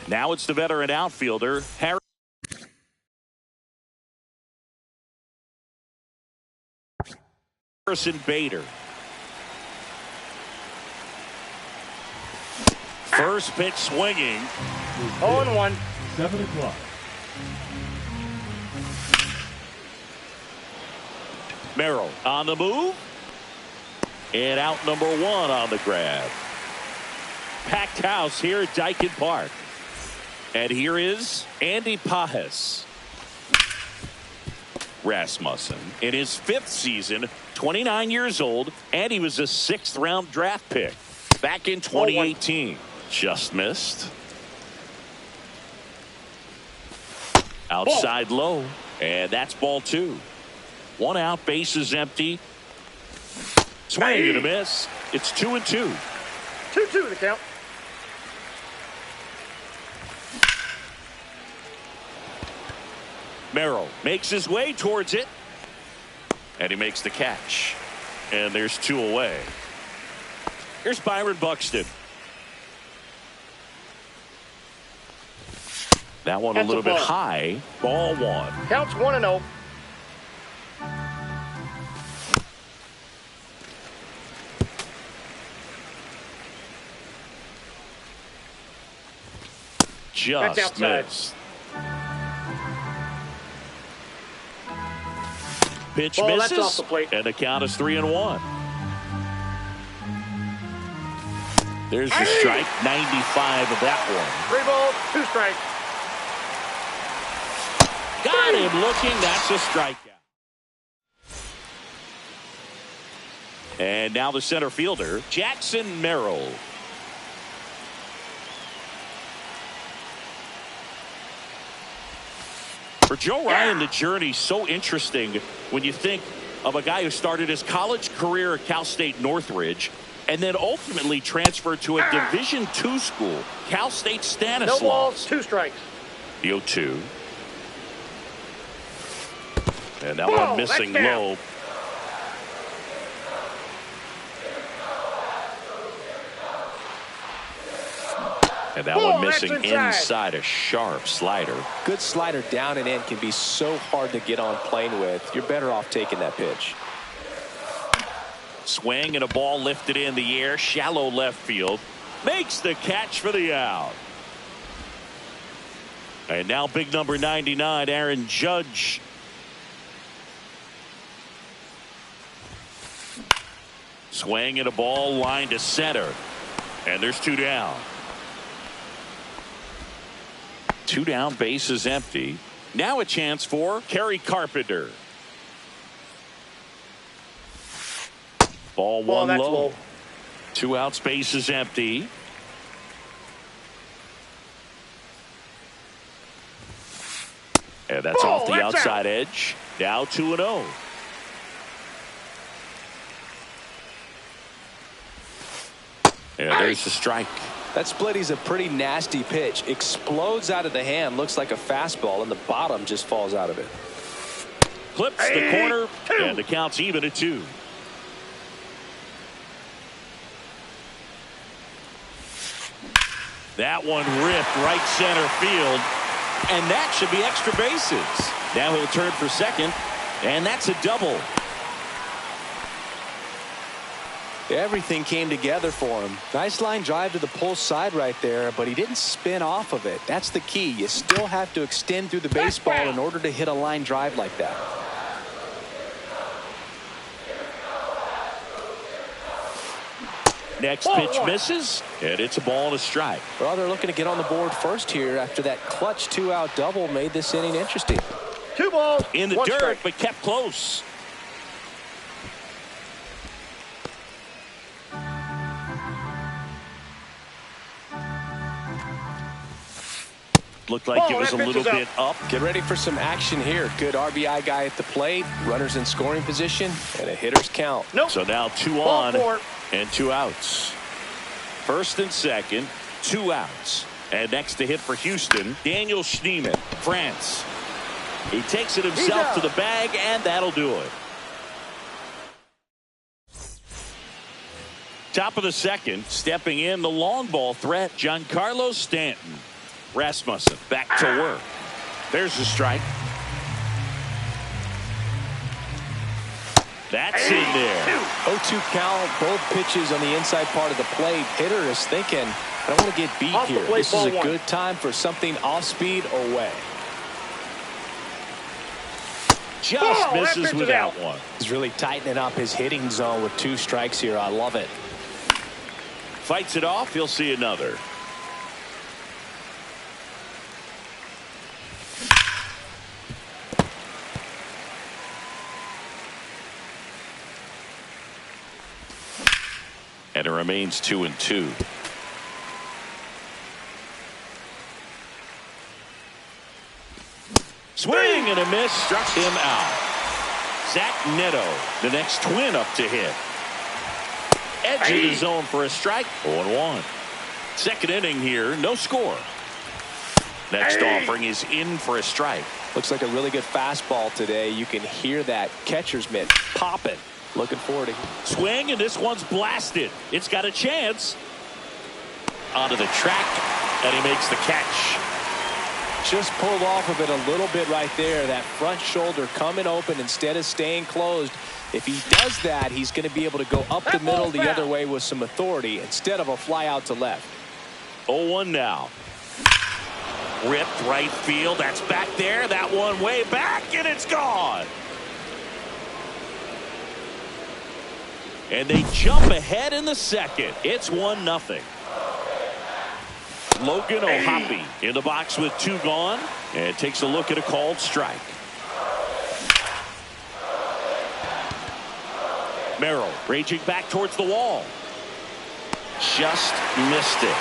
Now it's the veteran outfielder, Harrison Bader. First pitch swinging. 0-1. 7 o'clock. Merrill on the move. And out number 1 on the grab. Packed house here at Dyken Park. And here is Andy Pajes. Rasmussen in his 5th season, 29 years old, and he was a 6th round draft pick back in 2018. Just missed. Outside low, and that's ball 2. 1 out, bases empty. Swing and a miss. It's 2-2. 2-2 the count. Merrill makes his way towards it, and he makes the catch. And there's 2 away. Here's Byron Buxton. That one a little bit high. Ball 1. Counts 1-0. Just missed. Pitch misses, that's off the plate. And the count is 3-1. There's the strike, 95 of that one. 3 balls, 2 strikes. Got him looking. That's a strikeout. And now the center fielder, Jackson Merrill. For Joe Ryan, the journey's so interesting when you think of a guy who started his college career at Cal State Northridge and then ultimately transferred to a Division II school, Cal State Stanislaus. No balls, 2 strikes. The 0-2. And that one missing low. And that one missing inside, a sharp slider. Good slider down and in can be so hard to get on plane with. You're better off taking that pitch. Swing and a ball lifted in the air, shallow left field. Makes the catch for the out. And now big number 99, Aaron Judge. Swing and a ball line to center. And there's 2 down. 2 down, bases empty. Now a chance for Kerry Carpenter. Ball 1 low. 2 outs, bases empty. And that's off the outside edge. Now 2-0. And there's the strike. That splitty's a pretty nasty pitch. Explodes out of the hand. Looks like a fastball, and the bottom just falls out of it. Clips the corner, and the count's even at 2. That one ripped right center field, and that should be extra bases. Now he'll turn for second, and that's a double. Everything came together for him. Nice line drive to the pull side right there, but he didn't spin off of it. That's the key. You still have to extend through the baseball in order to hit a line drive like that. Next pitch misses, and it's a ball and a strike. Well, they're looking to get on the board first here after that clutch 2-out double made this inning interesting. 2 balls, in the 1 dirt, strike. but kept close. Looked like it was a little bit up. Get ready for some action here. Good RBI guy at the plate, runners in scoring position, and a hitter's count. So now 2 on and 2 outs. First and second, 2 outs. And next to hit for Houston, Daniel Schneemann, France. He takes it himself to the bag, and that'll do it. Top of the second, stepping in the long ball threat, Giancarlo Stanton. Rasmussen back to work. There's the strike. That's in there. 0-2 count, both pitches on the inside part of the plate. Hitter is thinking, I don't want to get beat here. This is a good time for something off speed or way. Just misses without one. He's really tightening up his hitting zone with 2 strikes here. I love it. Fights it off. He'll see another. And it remains 2-2. Swing and a miss. Struck him out. Zach Neto, the next Twin up to hit. Edge of the zone for a strike. 0-1. Second inning here. No score. Next offering is in for a strike. Looks like a really good fastball today. You can hear that catcher's mitt popping. Looking forward to it. Swing, and this one's blasted. It's got a chance. Onto the track, and he makes the catch. Just pulled off of it a little bit right there. That front shoulder coming open instead of staying closed. If he does that, he's going to be able to go up the middle the other way with some authority instead of a fly out to left. 0-1 now. Ripped right field. That's back there. That one way back, and it's gone. And they jump ahead in the second. It's 1-0. Logan O'Hoppe in the box with 2 gone, and takes a look at a called strike. Merrill raging back towards the wall. Just missed it.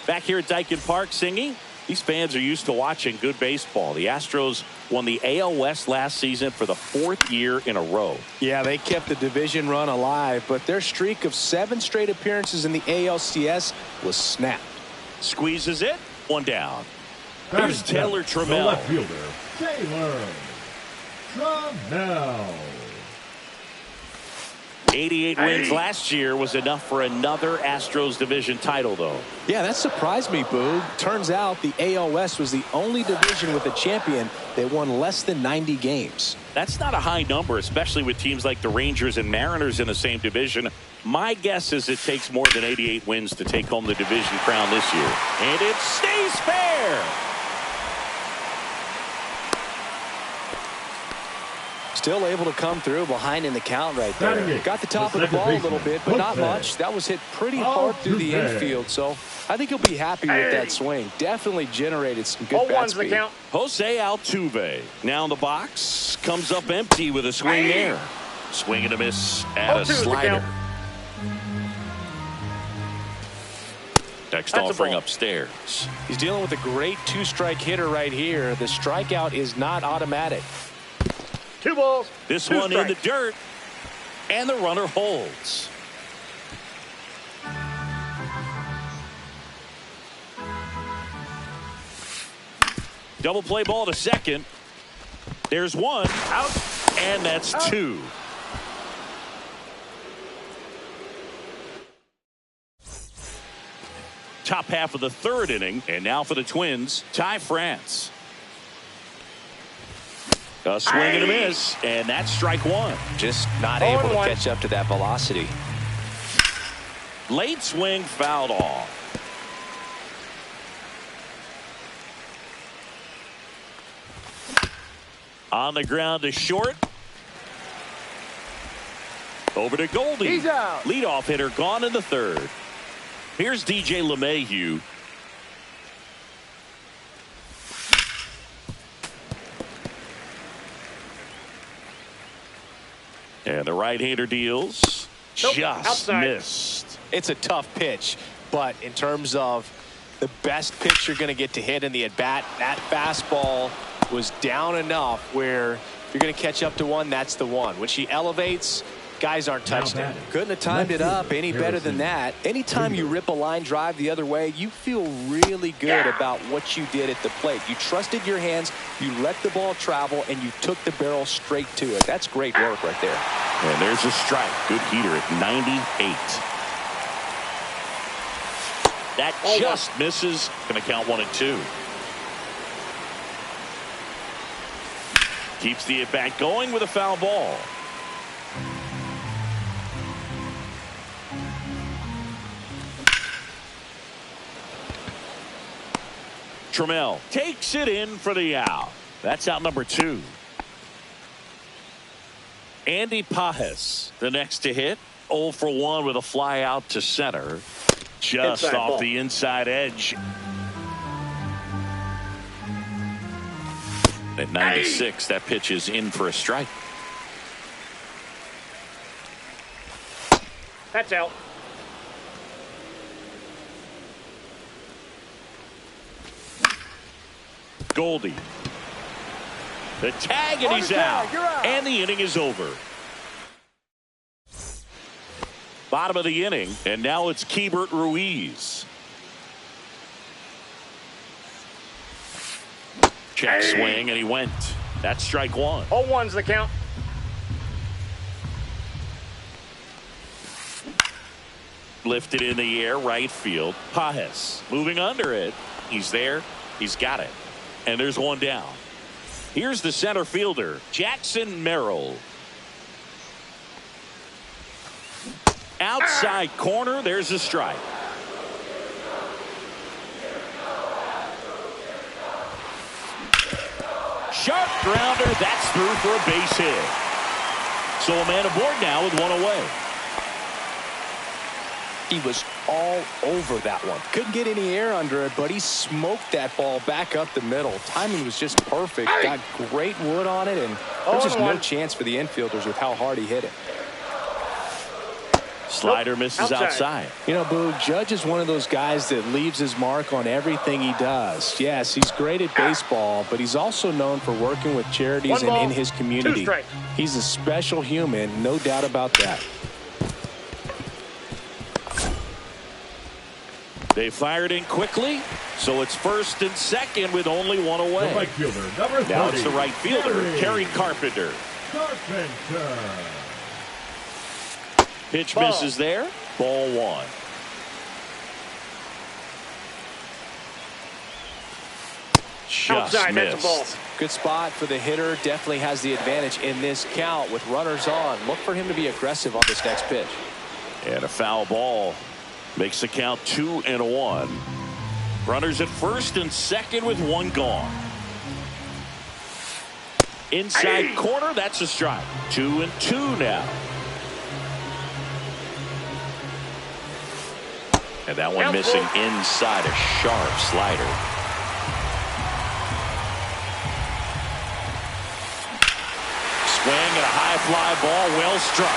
Back here at Daikin Park singing. These fans are used to watching good baseball. The Astros won the AL West last season for the 4th year in a row. Yeah, they kept the division run alive, but their streak of 7 straight appearances in the ALCS was snapped. Squeezes it. 1 down. Here's Taylor Trammell. The left fielder, Taylor Trammell. 88 wins last year was enough for another Astros division title, though. Yeah, that surprised me, Boog. Turns out the AL West was the only division with a champion that won less than 90 games. That's not a high number, especially with teams like the Rangers and Mariners in the same division. My guess is it takes more than 88 wins to take home the division crown this year. And it stays fair. Still able to come through behind in the count right there. Got the top of the ball a little bit, but not much. That was hit pretty hard through the infield, so I think he'll be happy with that swing. Definitely generated some good bat speed. Jose Altuve now in the box. Comes up empty with a swing there. Swing and a miss at a slider. Next offering upstairs. He's dealing with a great 2-strike hitter right here. The strikeout is not automatic. 2 balls. This one in the dirt, and the runner holds. Double play ball to second. There's 1 out, and that's 2. Top half of the 3rd inning, and now for the Twins, Ty France. A swing and a miss, and that's strike 1. Just not able to catch up to that velocity. Late swing fouled off. On the ground to short. Over to Goldie. He's out. Leadoff hitter gone in the 3rd. Here's DJ LeMahieu. And the right-hander deals. Nope, just outside. Missed. It's a tough pitch, but in terms of the best pitch you're going to get to hit in the at-bat, that fastball was down enough where if you're going to catch up to one, that's the one. When she elevates, guys aren't touching it. Couldn't have timed it up any better than that. Anytime you rip a line drive the other way, you feel really good about what you did at the plate. You trusted your hands, you let the ball travel, and you took the barrel straight to it. That's great work right there. And there's a strike. Good heater at 98. That just misses. Going to count 1-2. Keeps the at-bat going with a foul ball. Trammell takes it in for the out. That's out number 2. Andy Pajes, the next to hit. 0 for 1 with a fly out to center. Just inside off ball. the inside edge. At 96, that pitch is in for a strike. That's out. Goldie. The tag, and he's out. And the inning is over. Bottom of the inning, and now it's Keibert Ruiz. Check swing, and he went. That's strike 1. 0-1's the count. Lifted in the air, right field. Pajes moving under it. He's there. He's got it. And there's one down. Here's the center fielder, Jackson Merrill. Outside corner, there's a strike. Sharp grounder, that's through for a base hit. So a man aboard now with one away. He was all over that one. Couldn't get any air under it, but he smoked that ball back up the middle. Timing was just perfect. Got great wood on it, and there's just no chance for the infielders with how hard he hit it. Slider misses outside. You know, Boog, Judge is one of those guys that leaves his mark on everything he does. Yes, he's great at baseball, but he's also known for working with charities and in his community. He's a special human, no doubt about that. They fired in quickly, so it's first and second with only one away. The right fielder, number 30. Now it's the right fielder, Terry Carpenter. Carpenter. Pitch misses there. Ball 1. Just outside, missed. that's a ball. Good spot for the hitter. Definitely has the advantage in this count with runners on. Look for him to be aggressive on this next pitch. And a foul ball makes the count 2-1. Runners at first and second with one gone. Inside corner, that's a strike. 2-2 now. And that one missing inside, a sharp slider. Swing and a high fly ball, well struck.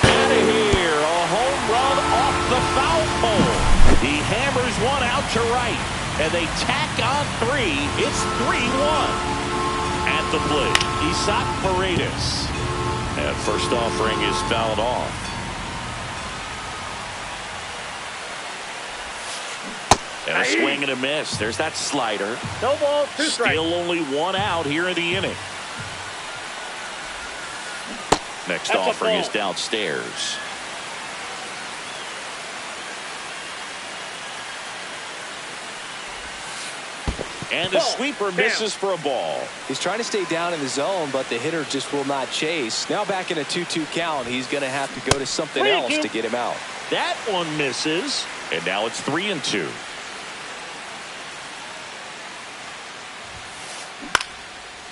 Out of here, a home run off the foul pole. He hammers one out to right, and they tack on 3. It's 3-1. At the plate, Isaac Paredes. And first offering is fouled off. And a swing and a miss. There's that slider. No ball, 2 strikes. Still only 1 out here in the inning. Next offering is downstairs. And the sweeper misses for a ball. He's trying to stay down in the zone, but the hitter just will not chase. Now back in a 2-2 count, he's going to have to go to something else to get him out. That one misses, and now it's 3-2.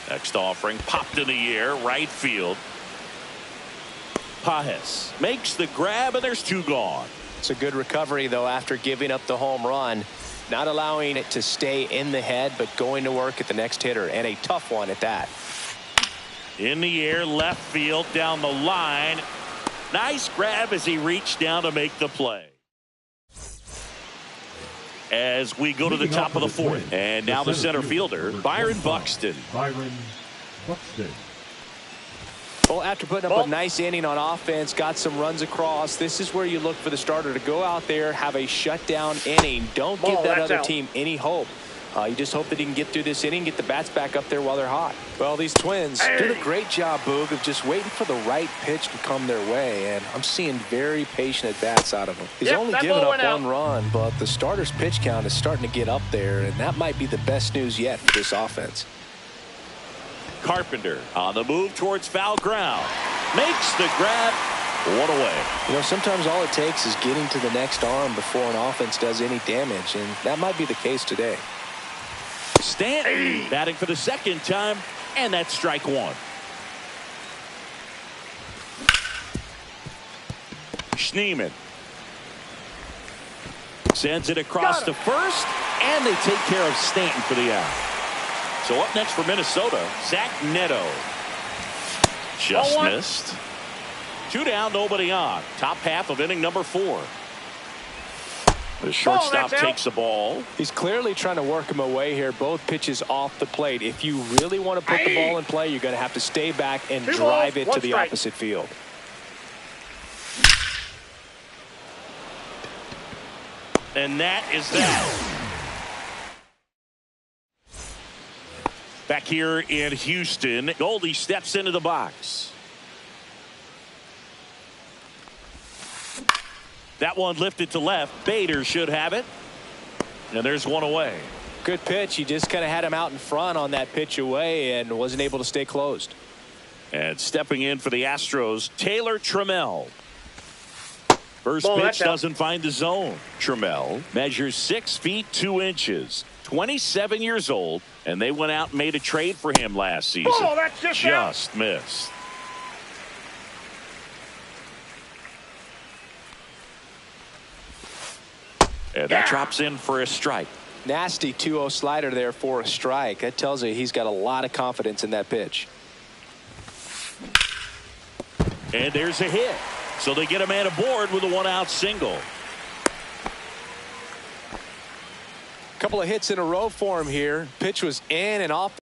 Next offering popped in the air, right field. Pajes makes the grab, and there's 2 gone. It's a good recovery, though, after giving up the home run. Not allowing it to stay in the head, but going to work at the next hitter, and a tough one at that. In the air, left field, down the line. Nice grab as he reached down to make the play. As we go to the top of the 4th. And now the center fielder, Byron Buxton. Byron Buxton. Well, after putting up a nice inning on offense, got some runs across, this is where you look for the starter to go out there, have a shutdown inning. Don't give that other team any hope. You just hope that he can get through this inning, get the bats back up there while they're hot. Well, these Twins did a great job, Boog, of just waiting for the right pitch to come their way, and I'm seeing very patient at-bats out of them. He's only given up one run, but the starter's pitch count is starting to get up there, and that might be the best news yet for this offense. Carpenter on the move towards foul ground. Makes the grab. One away. You know, sometimes all it takes is getting to the next arm before an offense does any damage, and that might be the case today. Stanton batting for the second time, and that's strike one. Schneemann sends it across to first, and they take care of Stanton for the out. So up next for Minnesota, Zach Neto. Just missed. 2 down, nobody on. Top half of inning number 4. The shortstop takes the ball. He's clearly trying to work him away here. Both pitches off the plate. If you really want to put the ball in play, you're going to have to stay back and drive it to the opposite field. And that is that. Back here in Houston, Goldie steps into the box. That one lifted to left. Bader should have it. And there's one away. Good pitch. He just kind of had him out in front on that pitch away and wasn't able to stay closed. And stepping in for the Astros, Taylor Trammell. First pitch doesn't find the zone. Trammell measures 6 feet 2 inches. 27 years old, and they went out and made a trade for him last season. Just missed. And that drops in for a strike. Nasty 2-0 slider there for a strike. That tells you he's got a lot of confidence in that pitch. And there's a hit. So they get a man aboard with a 1-out single. Couple of hits in a row for him here. Pitch was in and off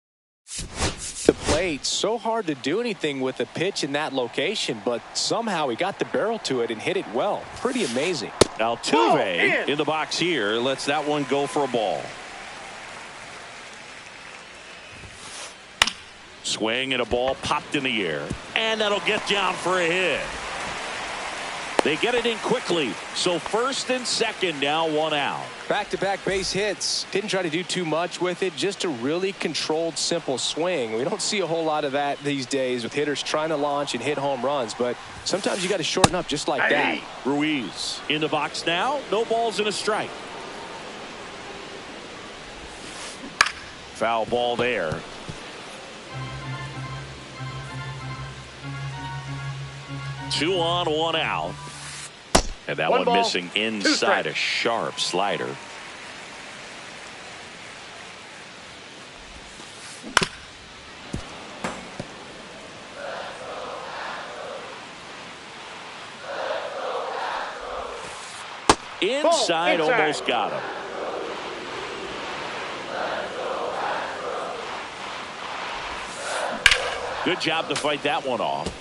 the plate. So hard to do anything with a pitch in that location, but somehow he got the barrel to it and hit it well. Pretty amazing. Altuve in the box here lets that one go for a ball. Swing and a ball popped in the air, and that'll get down for a hit. They get it in quickly, so first and second, now 1 out. Back-to-back base hits. Didn't try to do too much with it, just a really controlled, simple swing. We don't see a whole lot of that these days with hitters trying to launch and hit home runs, but sometimes you got to shorten up just like that. Ruiz in the box now, no balls and a strike. Foul ball there. Two on, 1 out. And that one missing inside a sharp slider. Inside, almost got him. Good job to fight that one off.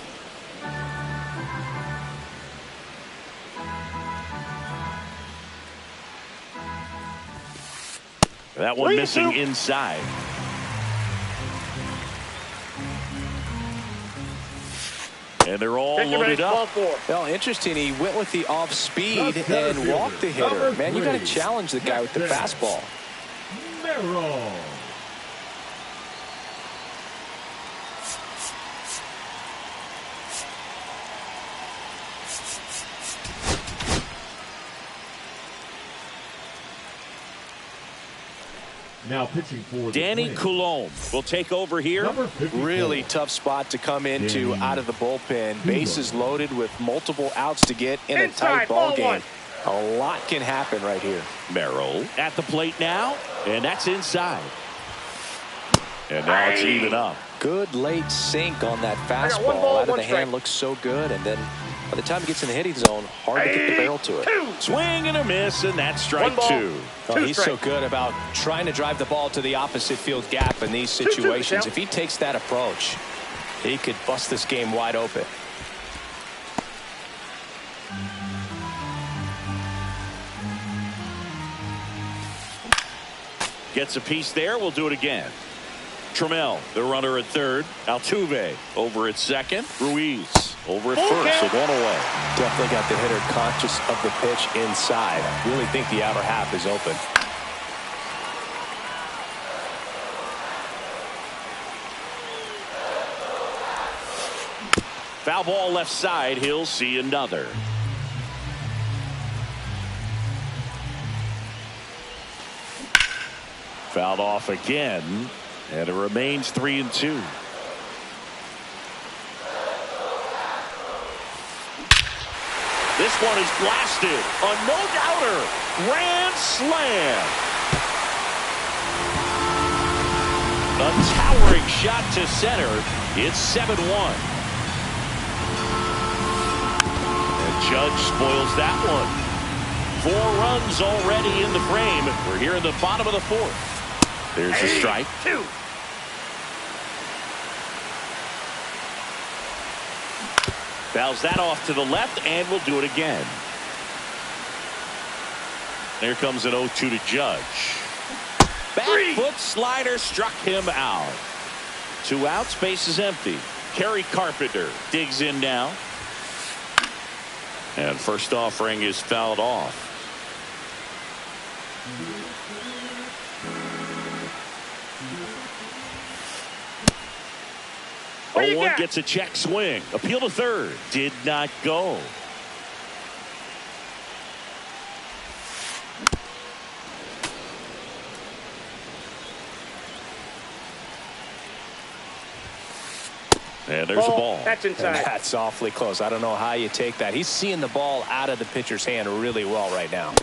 That one missing inside. And they're all loaded up. Well, interesting. He went with the off speed and walked the hitter. Man, you got to challenge the guy with the fastball. Merrill. Now pitching for Danny Coulombe will take over here. Really tough spot to come into out of the bullpen. Bases loaded with multiple outs to get in a tight ball game. A lot can happen right here. Merrill at the plate now, and that's inside. And now it's even up. Good late sink on that fastball. Out of the hand looks so good, and then by the time he gets in the hitting zone, hard to get the barrel to it. Swing and a miss, and that's strike 2. Oh, he's so good about trying to drive the ball to the opposite field gap in these situations. If he takes that approach, he could bust this game wide open. Gets a piece there. We'll do it again. Trammell, the runner at third. Altuve over at second. Ruiz over at first. So going away. Definitely got the hitter conscious of the pitch inside. Really think the outer half is open. Foul ball left side. He'll see another. Fouled off again. And it remains 3-2. This one is blasted. A no-doubter. Grand slam. A towering shot to center. It's 7-1. And Judge spoils that one. 4 runs already in the frame. We're here in the bottom of the 4th. There's a strike. 2. Fouls that off to the left, and we'll do it again. There comes an 0-2 to Judge. Back foot slider struck him out. 2 outs, base is empty. Kerry Carpenter digs in now. And first offering is fouled off. 0-1 gets a check swing. Appeal to third. Did not go. And there's a ball. That's inside. And that's awfully close. I don't know how you take that. He's seeing the ball out of the pitcher's hand really well right now.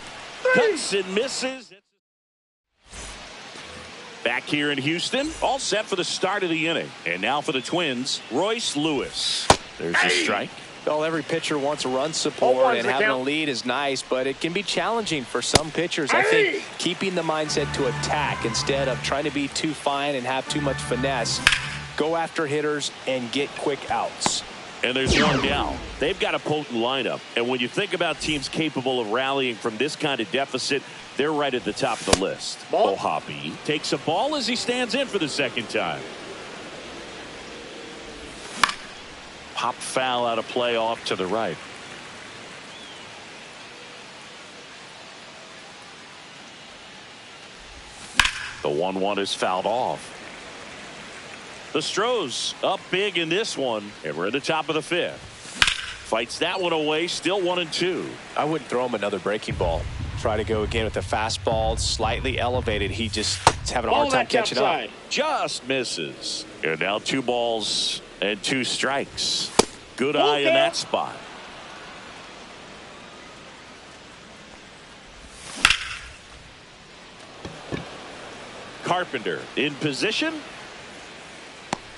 Cuts and misses. Back here in Houston, all set for the start of the inning. And now for the Twins, Royce Lewis. There's a strike. Well, every pitcher wants run support, and having a lead is nice, but it can be challenging for some pitchers. I think keeping the mindset to attack instead of trying to be too fine and have too much finesse. Go after hitters and get quick outs. And there's one down. They've got a potent lineup. And when you think about teams capable of rallying from this kind of deficit, they're right at the top of the list. O'Hoppe takes a ball as he stands in for the second time. Pop foul out of play off to the right. The 1-1 is fouled off. The Stros up big in this one, and we're at the top of the 5th. Fights that one away, still 1-2. I wouldn't throw him another breaking ball. Try to go again with the fastball, slightly elevated. He just is having a hard time catching up. Just misses. And now 2 balls and 2 strikes. Good eye in that spot. Carpenter in position.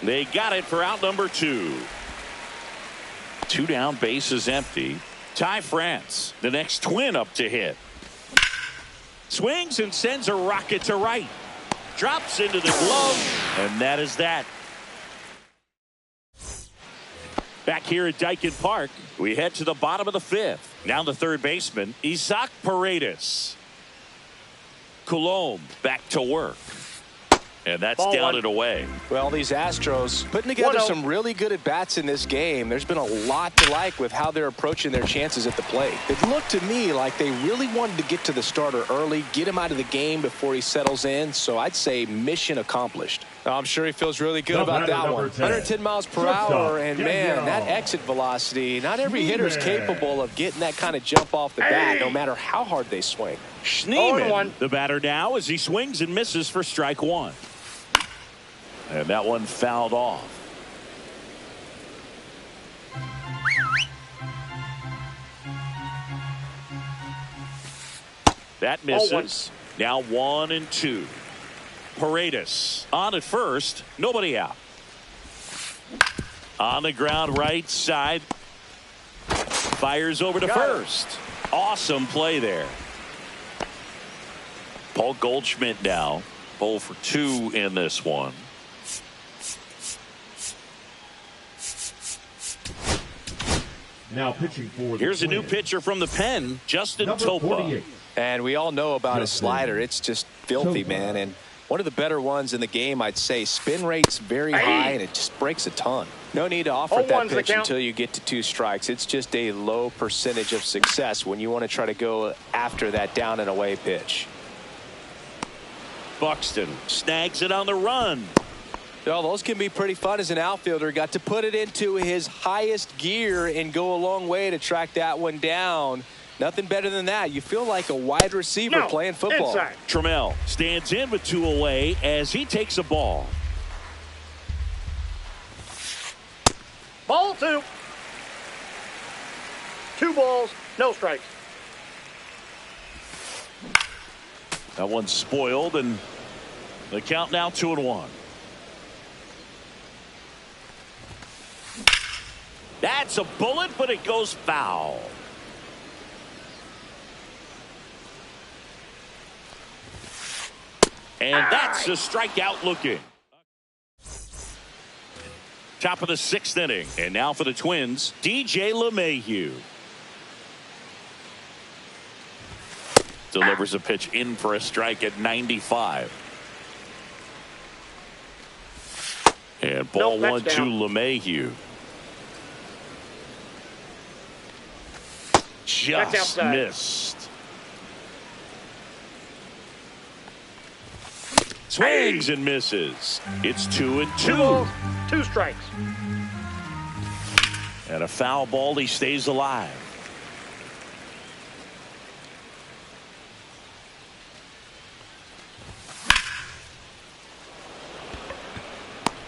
They got it for out number 2. 2 down, base is empty. Ty France, the next Twin up to hit. Swings and sends a rocket to right. Drops into the glove, and that is that. Back here at Dyken Park, we head to the bottom of the 5th. Now the third baseman, Isaac Paredes. Coulomb back to work. And that's down and away. Well, these Astros putting together some really good at-bats in this game. There's been a lot to like with how they're approaching their chances at the plate. It looked to me like they really wanted to get to the starter early, get him out of the game before he settles in. So I'd say mission accomplished. I'm sure he feels really good about that one. 110 miles per hour, and man, that exit velocity, not every hitter is capable of getting that kind of jump off the bat, no matter how hard they swing. Schneemann, the batter now, as he swings and misses for strike 1. And that one fouled off. That misses. Now 1-2. Paredes on at first. Nobody out. On the ground right side. Fires over to first. Awesome play there. Paul Goldschmidt now. 0 for 2 in this one. Now pitching for the Here's a new Twins, pitcher from the pen, Justin number Topa. 48. And we all know about his slider. It's just filthy, man. And One of the better ones in the game, I'd say. Spin rate's very high, and it just breaks a ton. No need to offer that pitch until you get to 2 strikes. It's just a low percentage of success when you want to try to go after that down and away pitch. Buxton snags it on the run. Well, those can be pretty fun as an outfielder. Got to put it into his highest gear and go a long way to track that one down. Nothing better than that. You feel like a wide receiver playing football. Inside. Trammell stands in with 2 away as he takes a ball. Ball 2. 2 balls, no strikes. That one's spoiled, and the count now 2-1. That's a bullet, but it goes foul. And that's a strikeout looking. Top of the 6th inning. And now for the Twins, DJ LeMahieu. Delivers a pitch in for a strike at 95. And ball 1 to LeMahieu. Just missed. Swings and misses. It's 2-2. 2 balls, 2 strikes. And a foul ball. He stays alive.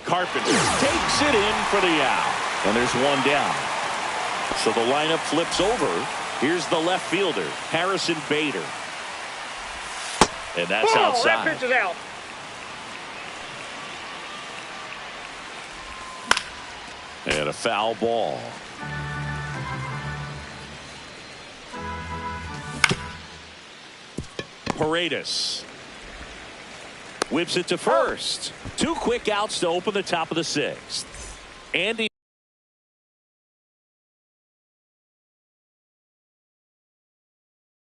Carpenter takes it in for the out. And there's 1 down. So the lineup flips over. Here's the left fielder, Harrison Bader. And that's outside. That pitch is out. And a foul ball. Paredes whips it to first. 2 quick outs to open the top of the 6th. Andy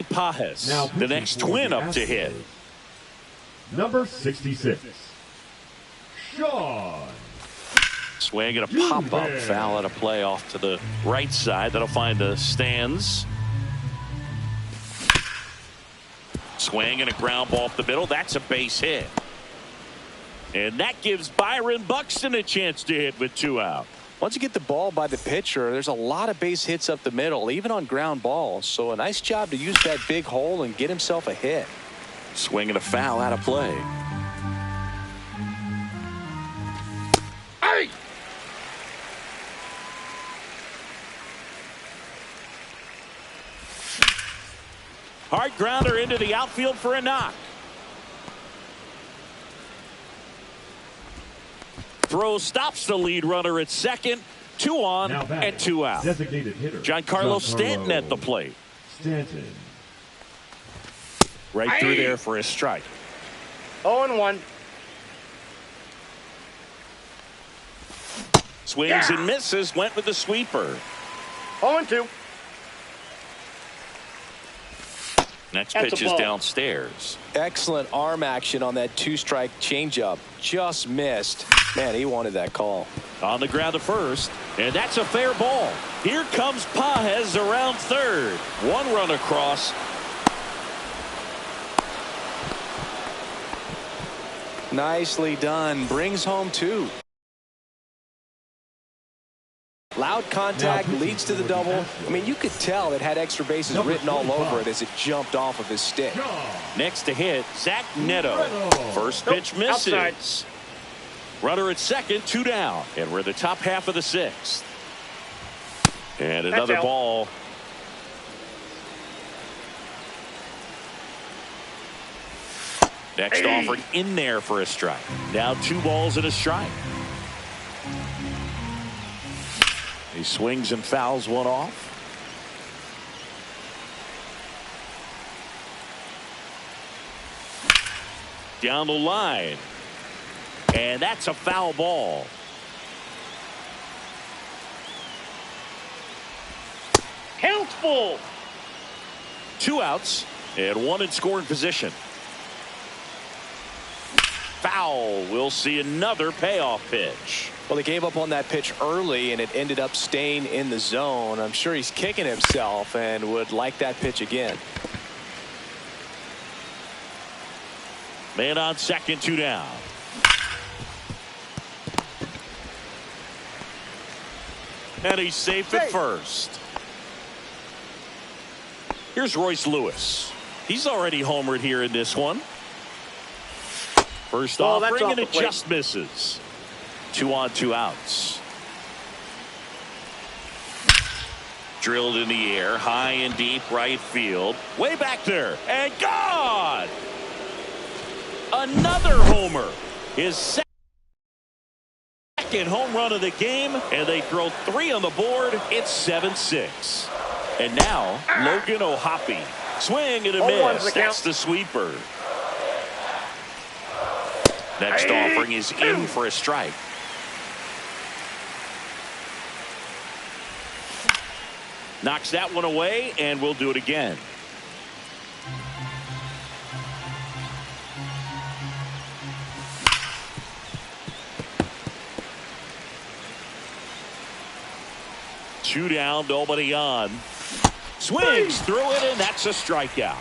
Pages, the next Twin up to hit. Number 66, Sean. Swing and a pop-up foul at a play off to the right side. That'll find the stands. Swing and a ground ball up the middle. That's a base hit. And that gives Byron Buxton a chance to hit with 2 out. Once you get the ball by the pitcher, there's a lot of base hits up the middle, even on ground balls. So a nice job to use that big hole and get himself a hit. Swing and a foul out of play. Hey! Hard grounder into the outfield for a knock. Throw stops the lead runner at second. 2 on and 2 out. Designated hitter, Giancarlo Stanton at the plate. Stanton. Right through there for a strike. 0-1. Swings and misses. Went with the sweeper. 0-2. Next pitch is downstairs. Excellent arm action on that 2-strike changeup. Just missed. Man, he wanted that call. On the ground to first, and that's a fair ball. Here comes Pages around third. 1 run across. Nicely done. Brings home 2. Loud contact leads to the double. I mean, you could tell it had extra bases written all over it as it jumped off of his stick. Next to hit, Zach Neto. First pitch misses. Outside. Runner at second, 2 down. And we're in the top half of the 6th. And another ball. Next offered in there for a strike. Now 2 balls and a strike. He swings and fouls one off. Down the line. And that's a foul ball. Count's full. 2 outs and 1 in scoring position. foul. We'll see another payoff pitch. Well, he gave up on that pitch early, and it ended up staying in the zone. I'm sure he's kicking himself and would like that pitch again. Man on second, 2 down. And he's safe at first. Here's Royce Lewis. He's already homered here in this one. First offering, and it just misses. 2 on, 2 outs. Drilled in the air, high and deep right field. Way back there, and gone! Another homer. His second home run of the game, and they throw 3 on the board. It's 7-6. And now, Logan O'Hoppe. Swing and a miss. That's the sweeper. Next offering is in for a strike. Knocks that one away, and we'll do it again. Two down, nobody on. Swings through it, and that's a strikeout.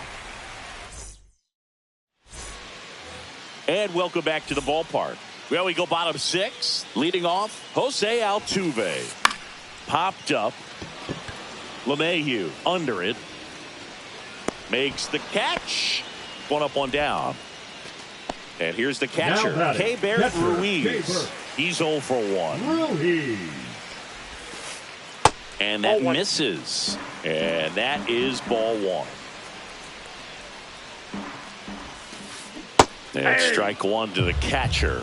And welcome back to the ballpark. Well, we go bottom 6. Leading off, Jose Altuve. Popped up. LeMahieu under it. Makes the catch. 1 up, 1 down. And here's the catcher, Keibert Ruiz. He's 0 for 1. Ruiz. And that misses. And that is ball 1. And strike 1 to the catcher.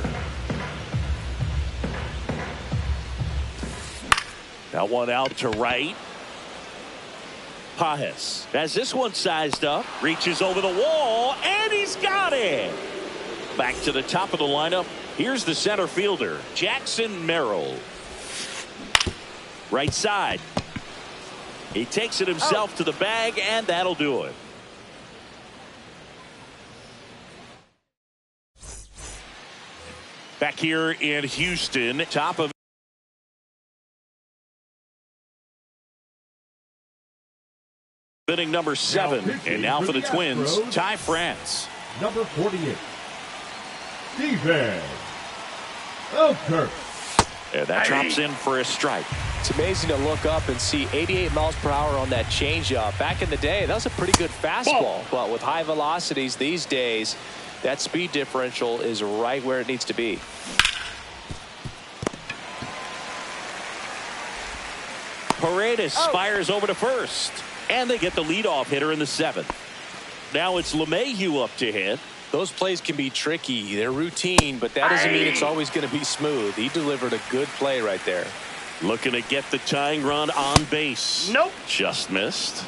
Now 1 out to right. Pajes has this one sized up, reaches over the wall, and he's got it. Back to the top of the lineup. Here's the center fielder, Jackson Merrill. Right side. He takes it himself to the bag, and that'll do it. Back here in Houston, top of inning number 7, and now for the Twins, Ty France. Number 48, Steven Oker. And that drops in for a strike. It's amazing to look up and see 88 miles per hour on that changeup. Back in the day, that was a pretty good fastball. But with high velocities these days, that speed differential is right where it needs to be. Paredes fires over to first. And they get the leadoff hitter in the 7th. Now it's LeMahieu up to hit. Those plays can be tricky. They're routine, but that doesn't mean it's always going to be smooth. He delivered a good play right there. Looking to get the tying run on base. Nope. Just missed.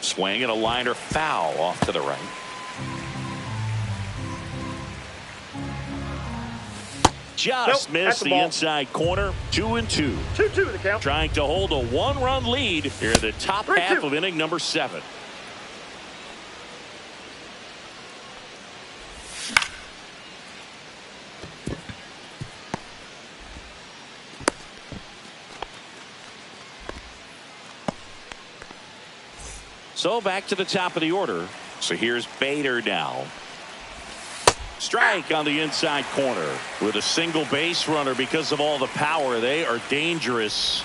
Swing and a liner foul off to the right. Just missed the inside corner. 2-2. 2-2 the count. Trying to hold a 1-run lead here in the top half of inning number 7. So back to the top of the order. So here's Bader now. Strike on the inside corner with a single base runner. Because of all the power, they are dangerous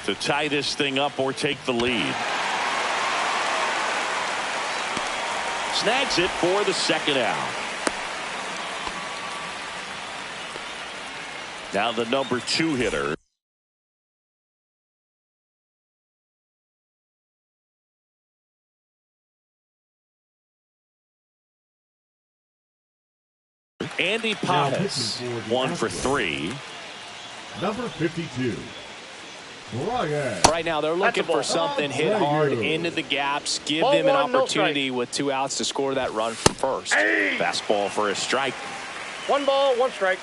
to tie this thing up or take the lead. Snags it for the 2nd out. Now the number 2 hitter. Andy Pajes, 1 for 3. Number 52, Brian. Right now they're looking for something hit hard into the gaps. Give them an opportunity with 2 outs to score that run from first. Fastball for a strike. 1 ball, 1 strike.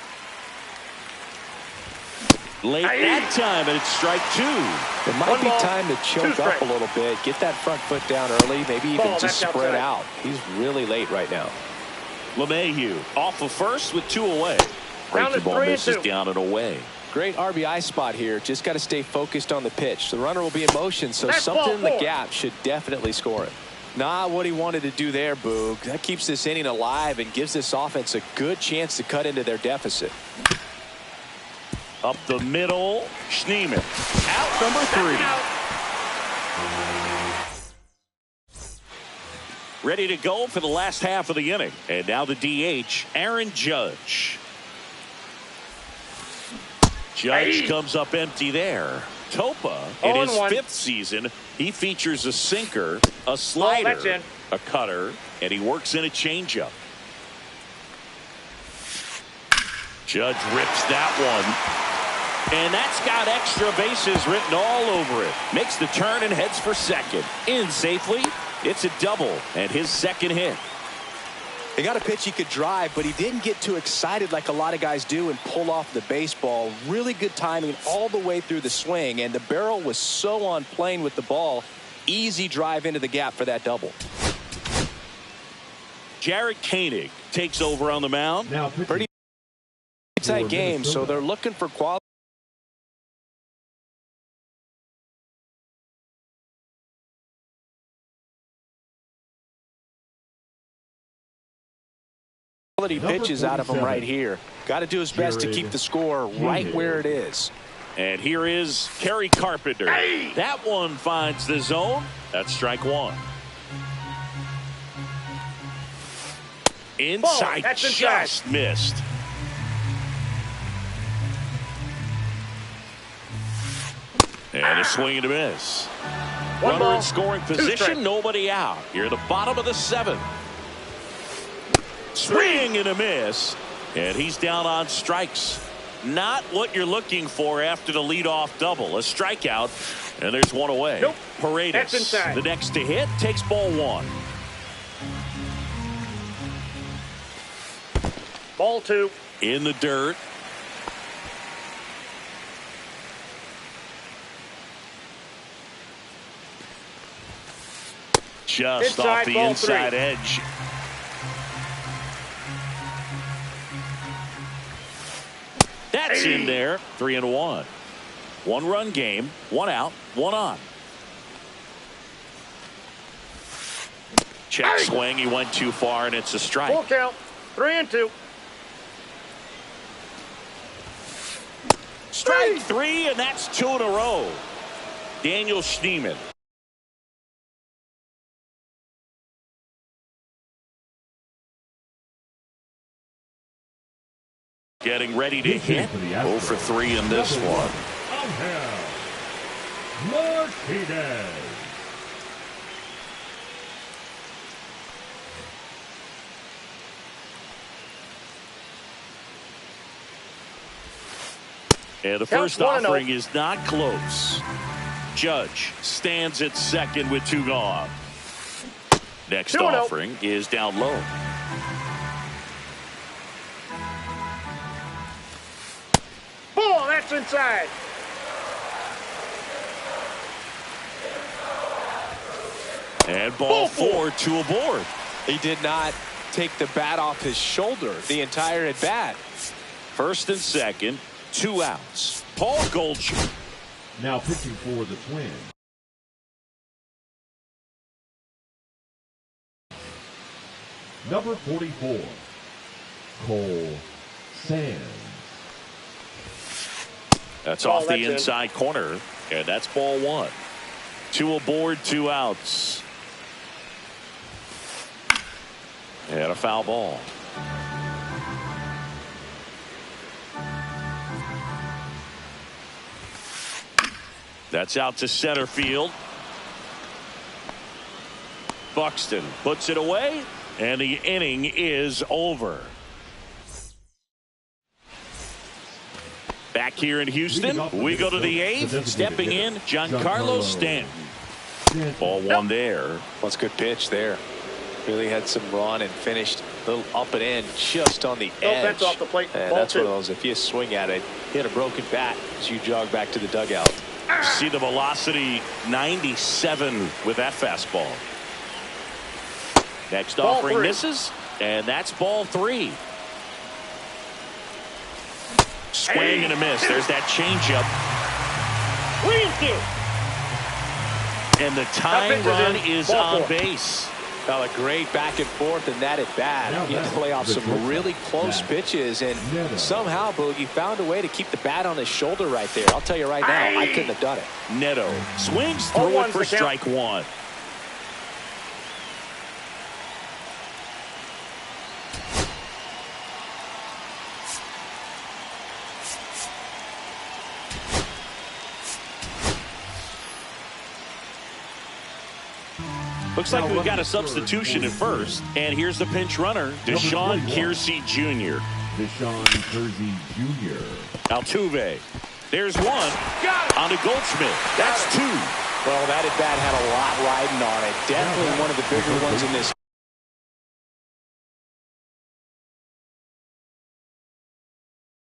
Late that time, and it's strike two. It might be time to choke up a little bit, get that front foot down early, maybe even just spread out. He's really late right now. LeMahieu off of first with two away. Breaking ball misses down and away. Great RBI spot here. Just got to stay focused on the pitch. The runner will be in motion, so something in the gap should definitely score it. Not what he wanted to do there, Boog. That keeps this inning alive and gives this offense a good chance to cut into their deficit. Up the middle, Schneemann. Out number three. Ready to go for the last half of the inning. And now the DH, Aaron Judge. Judge comes up empty there. Topa, in his fifth season, he features a sinker, a slider, a cutter, and he works in a changeup. Judge rips that one. And that's got extra bases written all over it. Makes the turn and heads for second. In safely. It's a double and his second hit. He got a pitch he could drive, but he didn't get too excited like a lot of guys do and pull off the baseball. Really good timing all the way through the swing, and the barrel was so on plane with the ball. Easy drive into the gap for that double. Jared Koenig takes over on the mound. Now pretty tight game, so they're looking for quality pitches out of him right here. Got to do his best to keep the score right where it is. And here is Kerry Carpenter. That one finds the zone. That's strike one. Inside, just missed. And a swing and a miss. Runner in scoring position, nobody out. You're at the bottom of the seventh. Swing and a miss, and he's down on strikes. Not what you're looking for after the leadoff double. A strikeout, and there's one away. Paredes, the next to hit, takes ball one. Ball two. In the dirt. Just off the inside edge. That's in there. 3-1. One run game. One out. One on. Check swing. He went too far, and it's a strike. Full count. 3-2. Strike three, and that's two in a row. Daniel Schneemann. Getting ready to hit. 0 for 3 in this one. Martinez. And the first offering is not close. Judge stands at second with 2 gone. Next offering is down low. Ball, that's inside. And ball 4, 2 aboard. He did not take the bat off his shoulder the entire at bat. First and second, 2 outs. Paul Goldschmidt. Now pitching for the Twins. Number 44, Cole Sands. That's off the inside corner, and that's ball 1. 2 aboard, 2 outs. And a foul ball. That's out to center field. Buxton puts it away, and the inning is over. Back here in Houston, we go to the 8th. Stepping in, Giancarlo Stanton. Ball 1 there. That's a good pitch there. Really had some run and finished Little up and in just on the edge. That's off the plate. And Ball that's one of two. those, if you swing at it, hit a broken bat as you jog back to the dugout. See the velocity 97 with that fastball. Next Ball offering three. misses, and that's ball 3. Swing and a miss. There's that changeup. 3-2. And the tying run is Ball on 4. base. Well, a great back and forth and that at bat. He had to play off some really close pitches, and somehow Boogie found a way to keep the bat on his shoulder right there. I'll tell you right now, I couldn't have done it. Neto swings through it for strike 1. Looks like we've got a substitution at first. And here's the pinch runner, Deshaun Kiersey Jr. Deshaun Kiersey Jr. Altuve. There's one. On to Goldschmidt. That's 2. Well, that at bat had a lot riding on it. Definitely one of the bigger ones in this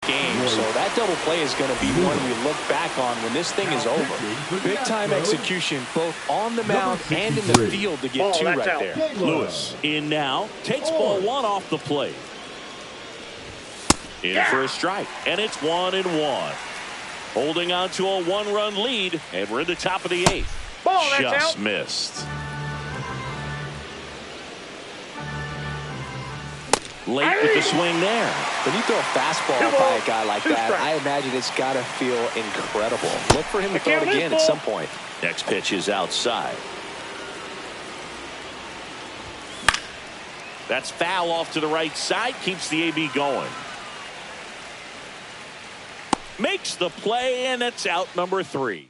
game. So that double play is going to be one we look back on when this thing is over. Big time execution both on the mound and in the field to get 2 right there. Lewis in now. Takes ball 1 off the plate. In for a strike. And it's 1-1. Holding on to a 1-run lead. And we're in the top of the 8th. Just missed. Late with the swing there. When you throw a fastball by a guy like that, I imagine it's got to feel incredible. Look for him to throw it again at some point. Next pitch is outside. That's foul off to the right side. Keeps the AB going. Makes the play, and it's out number 3.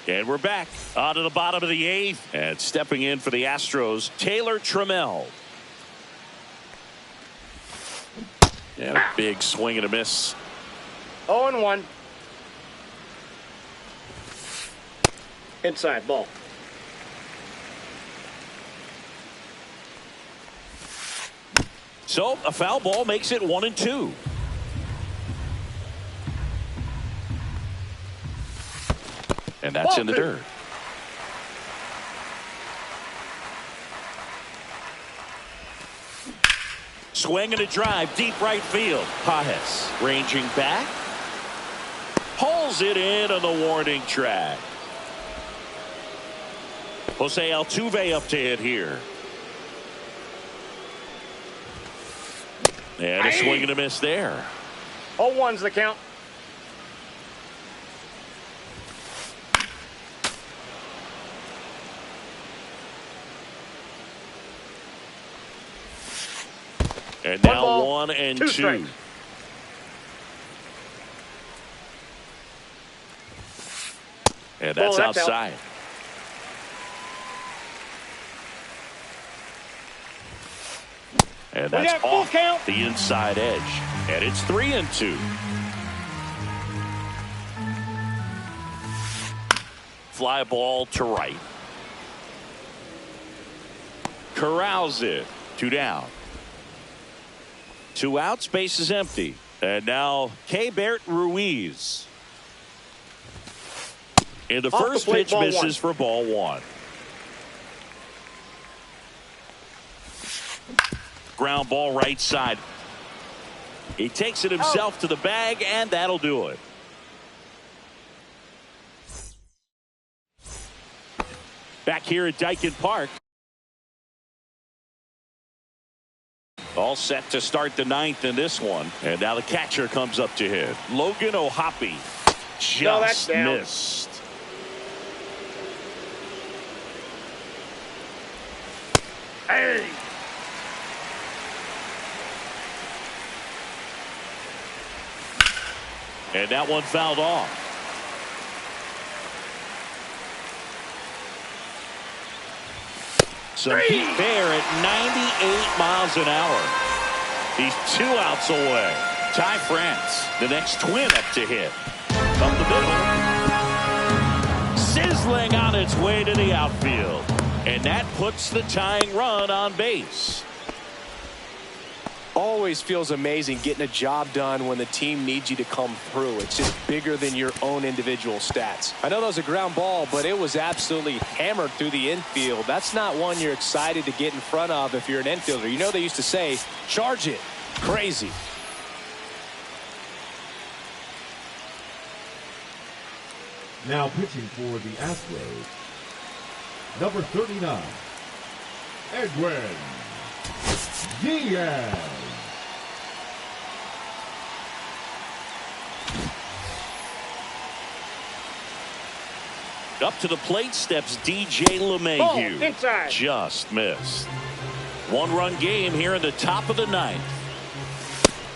And we're back on to the bottom of the 8th. And stepping in for the Astros, Taylor Trammell. And a big swing and a miss. 0-1. Inside ball. So a foul ball makes it 1-2. And that's in the dirt. Swing and a drive, deep right field. Pajes ranging back. Pulls it in on the warning track. Jose Altuve up to hit here. And a swing and a miss there. 0-1's the count. And now 1-2. 1-2. And that's outside. And that's off the inside edge. And it's 3-2. Fly ball to right. Corrals it. 2 down. 2 outs, base is empty. And now Keibert Ruiz. In the first pitch, misses for ball 1. Ground ball right side. He takes it himself to the bag, and that'll do it. Back here at Dyken Park. All set to start the 9th in this one. And now the catcher comes up to hit. Logan O'Hoppe just missed. Hey! And that one fouled off. Some heat there at 98 miles an hour. He's 2 outs away. Ty France, the next twin up to hit. Up the middle. Sizzling on its way to the outfield. And that puts the tying run on base. Always feels amazing getting a job done when the team needs you to come through. It's just bigger than your own individual stats. I know that was a ground ball, but it was absolutely hammered through the infield. That's not one you're excited to get in front of if you're an infielder. You know they used to say, charge it. Crazy. Now pitching for the Astros, number 39, Edwin Diaz. Up to the plate steps DJ LeMahieu. Inside. Just missed. One-run game here in the top of the ninth.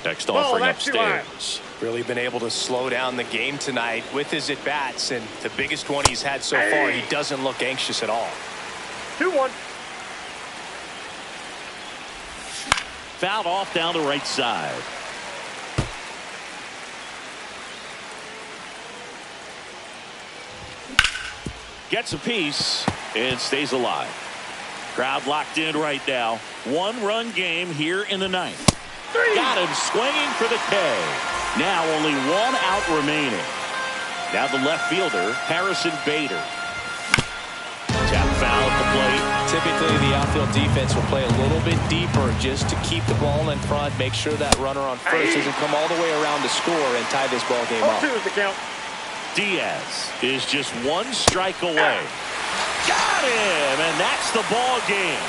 Next offering upstairs. Really been able to slow down the game tonight with his at-bats, and the biggest one he's had so far, he doesn't look anxious at all. 2-1. Fouled off down the right side. Gets a piece and stays alive. Crowd locked in right now. One-run game here in the ninth. Got him swinging for the K. Now only one out remaining. Now the left fielder, Harrison Bader. Tap foul at the plate. Typically, the outfield defense will play a little bit deeper just to keep the ball in front, make sure that runner on first doesn't come all the way around to score and tie this ball game up. 2 is the count. Diaz is just one strike away. Got him, and that's the ball game.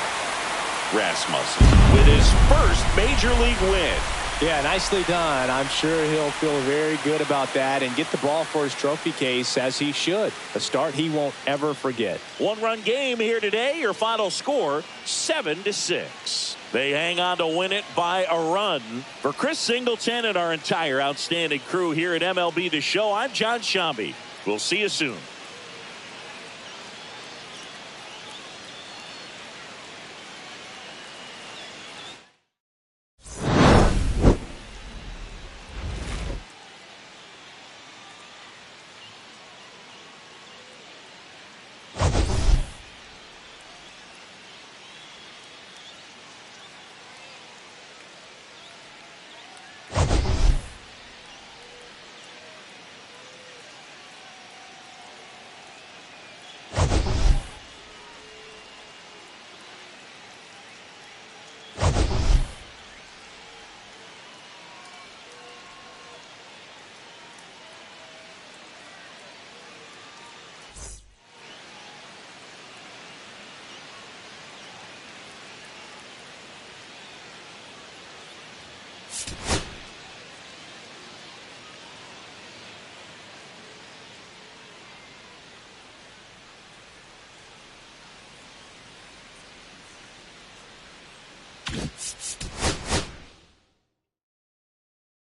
Rasmussen with his first major league win. Yeah, nicely done. I'm sure he'll feel very good about that and get the ball for his trophy case, as he should. A start he won't ever forget. One-run game here today. Your final score, 7-6. They hang on to win it by a run. For Chris Singleton and our entire outstanding crew here at MLB The Show, I'm John Shambi. We'll see you soon.